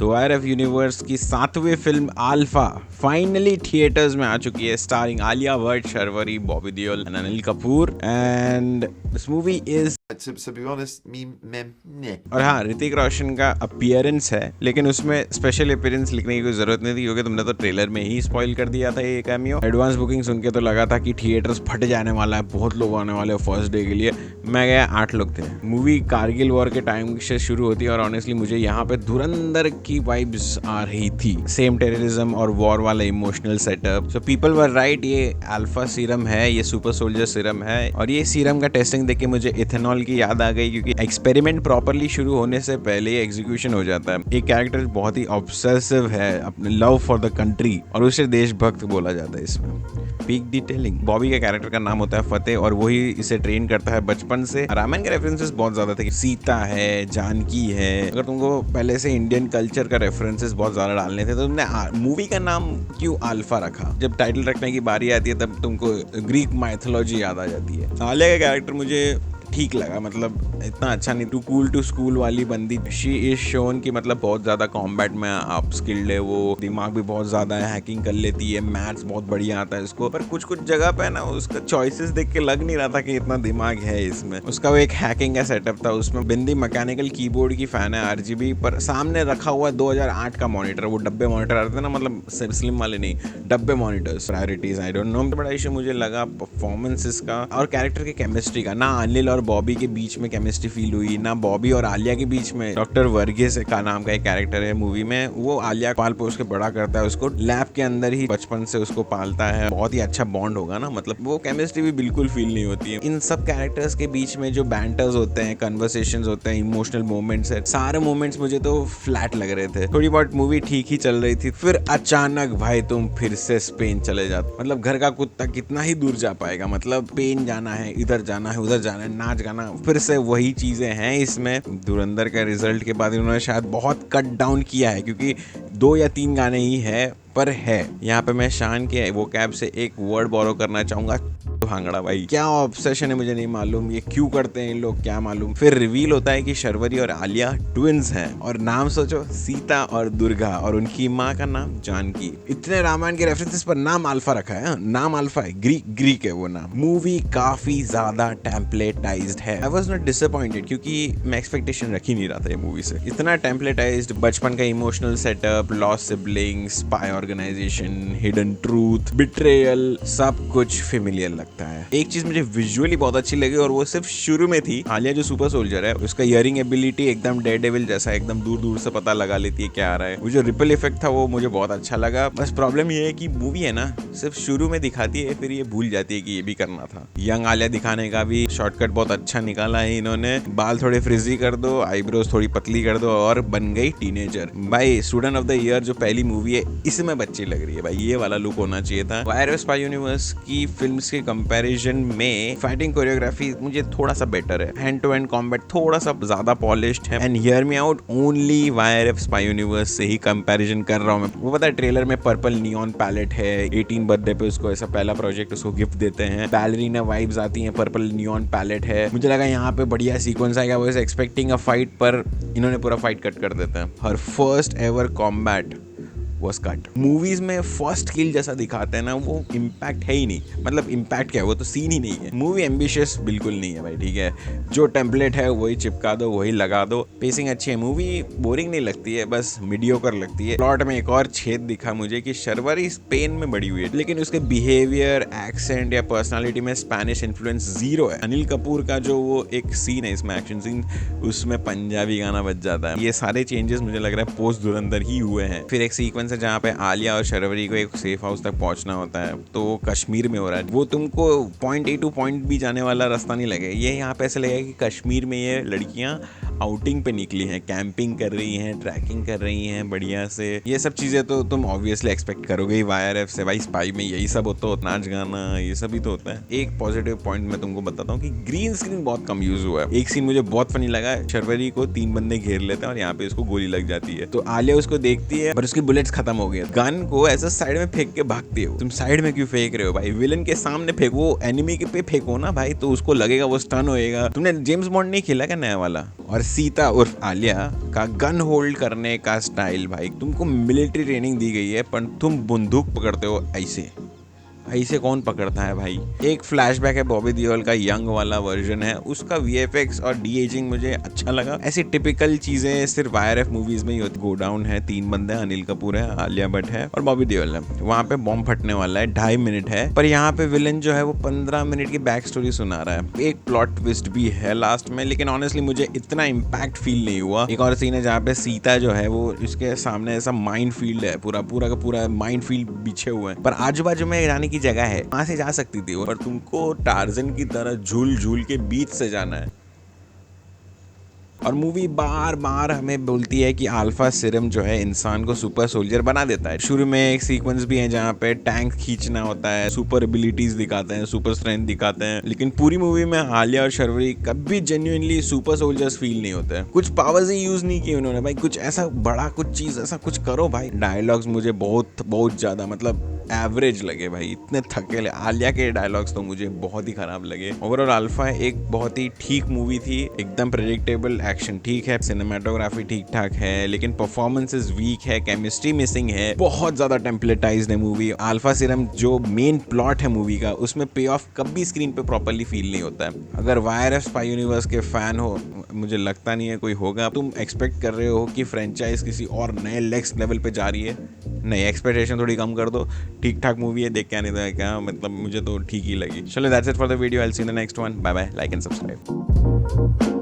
तो वायरएफ यूनिवर्स की 7वीं film alpha finally theatres में आ चुकी है, starring Alia Bhatt, Sharvari, Bobby Deol and Anil Kapoor. And this movie is To be honest, meh. और हाँ, ऋतिक रोशन का अपीयरेंस है, लेकिन उसमें स्पेशल अपीयरेंस लिखने की कोई जरूरत नहीं थी क्योंकि तुमने तो ट्रेलर में ही स्पॉइल कर दिया था ये कैमियो। एडवांस बुकिंग सुन के तो लगा था कि थिएटर्स फट जाने वाला है, बहुत लोग आने वाले हैं फर्स्ट डे के लिए। मैं गया, 8 लोग थे। मूवी कारगिल वॉर के टाइम से शुरू होती है और ऑनेस्टली मुझे यहाँ पे धुरंधर की वाइब्स आ रही थी। सेम टेररिज्म और वॉर वाला emotional setup. So people were right, ये अल्फा सीरम है, ये सुपर सोल्जर सीरम है। और ये सीरम का टेस्टिंग देख के मुझे इथेनॉल की याद आ गई, क्योंकि एक्सपेरिमेंट प्रॉपरली शुरू होने से पहले ही एग्जीक्यूशन हो जाता है। एक कैरेक्टर बहुत ही ऑब्सेसिव है अपने लव फॉर द कंट्री और उसे देशभक्त बोला जाता है इसमें। Peak detailing. बॉबी के कैरेक्टर का नाम होता है फतेह और वही इसे ट्रेन करता है बचपन से। रामायण के रेफरेंसेस बहुत ज्यादा थे, सीता है, जानकी है। अगर तुमको पहले से इंडियन कल्चर का रेफरेंसेस बहुत ज्यादा डालने थे तो तुमने मूवी का नाम क्यों अल्फा रखा? जब टाइटल रखने की बारी आती है तब तुमको ग्रीक माइथोलॉजी याद आ जाती है। आलिया का कैरेक्टर मुझे ठीक लगा, मतलब इतना अच्छा नहीं, टू कूल टू स्कूल वाली बंदी। शी इज शोन की मतलब बहुत ज्यादा कॉम्बैट में आप स्किल्ड है, वो दिमाग भी बहुत ज्यादा है, हैकिंग कर लेती है, मैथ्स बहुत बढ़िया आता है इसको। पर कुछ कुछ जगह पे ना उसका चॉइसेस देख के लग नहीं रहा था कि इतना दिमाग है इसमें। उसका वो एक हैकिंग का सेटअप था, उसमें बिंदी मैकेनिकल कीबोर्ड की फैन है आरजीबी, पर सामने रखा हुआ 2008 का मॉनिटर, वो डब्बे मॉनिटर आते थे ना, मतलब स्लिम वाले नहीं, डब्बे monitors. Priorities I don't know. बड़ा इशू मुझे लगा परफॉर्मेंसेस का और कैरेक्टर की केमिस्ट्री का। ना अनिल और बॉबी के बीच में केमिस्ट्री फील हुई, ना बॉबी और आलिया के बीच में। डॉक्टर वर्गीस का नाम का एक कैरेक्टर है मूवी में, वो आलिया पाल पोस के बड़ा करता है उसको, लैब के अंदर ही बचपन से उसको पालता है। बहुत ही अच्छा बॉन्ड होगा ना, मतलब वो केमिस्ट्री भी बिल्कुल फील नहीं होती है। इन सब कैरेक्टर्स के बीच में जो बैंटर्स होते हैं, कन्वर्सेशंस होते हैं, इमोशनल मोमेंट्स है, सारे मोमेंट्स मुझे तो फ्लैट लग रहे थे। थोड़ी बहुत मूवी ठीक ही चल रही थी, फिर अचानक भाई तुम फिर से स्पेन चले जाते। मतलब घर का कुत्ता कितना ही दूर जा पाएगा, मतलब स्पेन जाना है, इधर जाना है, उधर जाना है, नाच गाना, फिर से वही चीजें हैं इसमें। धुरंधर का रिजल्ट के बाद इन्होंने शायद बहुत कट डाउन किया है, क्योंकि 2 या 3 गाने ही है, पर है। यहाँ पे मैं शान के वो कैब से एक वर्ड बोरो करना चाहूंगा, भांगड़ा। भाई क्या ऑब्सेशन है मुझे नहीं मालूम, ये क्यों करते हैं इन लोग, क्या मालूम। फिर रिवील होता है कि शर्वरी और आलिया ट्विंस हैं, और नाम सोचो, सीता और दुर्गा, और उनकी माँ का नाम जानकी। इतने रामायण के रेफरेंसेस पर नाम अल्फा रखा है, नाम अल्फा है, ग्रीक है वो नाम। मूवी काफी ज्यादा टेम्पलेटाइज्ड है। आई वाज नॉट डिसअपॉइंटेड, क्योंकि मैं एक्सपेक्टेशन रख ही नहीं रहा था ये मूवी से। इतना टेम्पलेटाइज्ड, बचपन का emotional setup, lost siblings, spy organization, hidden truth, betrayal, सब कुछ फेमिलियर लगता है। एक चीज मुझे विजुअली बहुत अच्छी लगी और वो सिर्फ शुरू में थी। आलिया जो सुपर सोल्जर है, उसका हियरिंग एबिलिटी एकदम डेयरडेविल जैसा, एकदम दूर दूर से पता लगा लेती है क्या आ रहा है। वो जो रिपल इफेक्ट था वो मुझे बहुत अच्छा लगा। बस प्रॉब्लम ये है कि मूवी है ना, सिर्फ शुरू में दिखाती है, फिर ये भूल जाती है कि ये भी करना था। यंग आलिया दिखाने का भी शॉर्टकट बहुत अच्छा निकाला है इन्होंने। बाल थोड़े फ्रिजी कर दो, आईब्रोज थोड़ी पतली कर दो और बन गई टीनेजर। भाई स्टूडेंट ऑफ द ईयर जो पहली मूवी है, इसमें बच्ची लग रही है भाई, ये वाला लुक होना चाहिए था। वायरस स्पाई यूनिवर्स की फिल्म्स के कंपैरिजन में फाइटिंग कोरियोग्राफी मुझे थोड़ा सा बेटर है। हैंड टू हैंड कॉम्बैट थोड़ा सा ज्यादा पॉलिश्ड है। And hear me out, only YRF spy universe से ही कंपैरिजन कर रहा हूं मैं। वो पता है ट्रेलर में पर्पल नियॉन पैलेट है, 18 बर्थडे पे उसको ऐसा पहला प्रोजेक्ट उसको गिफ्ट देते हैं, बैलरीना वाइब्स आती हैं, पर्पल नियॉन पैलेट है। मुझे लगा यहाँ पे बढ़िया सीक्वेंस आएगा, वो एक्सपेक्टिंग अ फाइट, पर इन्होंने पूरा फाइट कट कर देते हैं। हर first ever combat was cut। Movies में फर्स्ट किल जैसा दिखाते हैं ना, वो इम्पैक्ट है ही नहीं। मतलब इम्पैक्ट क्या है, वो तो सीन ही नहीं है। मूवी एम्बिशियस बिल्कुल नहीं है भाई, ठीक है। जो टेम्पलेट है वही चिपका दो, वही लगा दो। पेसिंग अच्छी है, मूवी बोरिंग नहीं लगती है, बस मीडियोकर लगती है। प्लॉट में एक और छेद दिखा मुझे कि शर्वरी स्पेन में बड़ी हुई है, लेकिन उसके बिहेवियर, एक्सेंट या पर्सनालिटी में स्पेनिश इन्फ्लुएंस जीरो है। अनिल कपूर का जो वो एक सीन है इसमें, एक्शन सीन, उसमें पंजाबी गाना बज जाता है। ये सारे चेंजेस मुझे लग रहा है पोस्ट धुरंधर ही हुए हैं। फिर एक सीक्वेंस है जहाँ पे आलिया और शर्वरी को एक सेफ हाउस तक पहुंचना होता है, तो वो कश्मीर में हो रहा है। वो तुमको point A to point B जाने वाला रास्ता नहीं लगे। ये यहाँ पे ऐसा लगेगा कि कश्मीर में ये लड़कियां आउटिंग पे निकली हैं, कैंपिंग कर रही हैं, ट्रैकिंग कर रही हैं बढ़िया से। ये सब चीजें तो तुम ऑब्वियसली एक्सपेक्ट करोगे ही वायरएफ से। भाई स्पाई में यही सब होता है, नाच गाना ये सब ही तो होता है। एक पॉजिटिव पॉइंट मैं तुमको बताता हूँ कि ग्रीन स्क्रीन बहुत कम यूज हुआ है। एक सीन मुझे बहुत फनी लगा, शर्वरी को 3 बंदे घेर लेते हैं और यहाँ पे उसको गोली लग जाती है, तो आलिया उसको देखती है पर उसकी बुलेट्स खत्म हो गई। गन को ऐसा साइड में फेंक के भागते हो। तुम साइड में क्यों फेंक रहे हो भाई? विलन के सामने फेंको, एनिमी के पे फेंको ना भाई, तो उसको लगेगा, वो स्टन होएगा। तुमने जेम्स बॉन्ड नहीं खेला क्या नया वाला? और सीता उर्फ आलिया का गन होल्ड करने का स्टाइल भाई, तुमको मिलिट्री ट्रेनिंग दी गई है पर तुम बंदूक पकड़ते हो ऐसे ऐसे कौन पकड़ता है भाई। एक फ्लैशबैक है बॉबी देओल का, यंग वाला वर्जन है उसका, वीएफएक्स और डी एजिंग मुझे अच्छा लगा। ऐसी टिपिकल चीजें सिर्फ आईआरएफ मूवीज में ही होती। गो डाउन है, 3 बंदे हैं, अनिल कपूर है, आलिया भट्ट है और बॉबी देओल है। वहाँ पे बॉम्ब फटने वाला है, 2.5 मिनट है, पर यहाँ पे विलन जो है वो 15 मिनट की बैक स्टोरी सुना रहा है। एक प्लॉट ट्विस्ट भी है लास्ट में, लेकिन ऑनेस्टली मुझे इतना इम्पैक्ट फील नहीं हुआ। एक और सीन है जहाँ पे सीता जो है वो इसके सामने ऐसा माइंड फील्ड है, पूरा का पूरा माइंड फील्ड बिछे हुए हैं, पर आजू बाजू में जाने की जगह है, वहां से जा सकती थी, पर तुमको टार्जन की तरह झूल झूल के बीच से जाना है। और मूवी बार बार हमें बोलती है कि अल्फा सीरम जो है इंसान को सुपर सोल्जर बना देता है। शुरू में एक सीक्वेंस भी है जहाँ पे टैंक खींचना होता है, सुपर एबिलिटीज दिखाते हैं, सुपर स्ट्रेंथ दिखाते हैं, लेकिन पूरी मूवी में आलिया और शर्वरी कभी जेन्युइनली सुपर सोल्जर्स फील नहीं होते। कुछ पावर्स ही यूज नहीं किए उन्होंने भाई, कुछ ऐसा बड़ा कुछ चीज ऐसा कुछ करो भाई। डायलॉग्स मुझे बहुत ज्यादा मतलब एवरेज लगे भाई, इतने थके। आलिया के डायलॉग्स तो मुझे बहुत ही खराब लगे। ओवरऑल अल्फा एक बहुत ही ठीक मूवी थी, एकदम प्रेडिक्टेबल, एक्शन ठीक है, सिनेमाटोग्राफी ठीक ठाक है, लेकिन परफॉर्मेंसेस वीक है, केमिस्ट्री मिसिंग है, बहुत ज्यादा टेम्पलेटाइज्ड है मूवी। अल्फा सीरम जो मेन प्लॉट है मूवी का, उसमें पे ऑफ कभी स्क्रीन पे प्रॉपर्ली फील नहीं होता है। अगर वायरस स्पाई यूनिवर्स के फैन हो, मुझे लगता नहीं है कोई होगा, तुम एक्सपेक्ट कर रहे हो कि फ्रेंचाइज किसी और नए नेक्स्ट लेवल पे जा रही है, नहीं, एक्सपेक्टेशन थोड़ी कम कर दो। ठीक ठाक मूवी है, देख के आने था क्या, मतलब मुझे तो ठीक ही लगी। चलो that's it for the video, I will see you in the next one, bye bye, like and subscribe.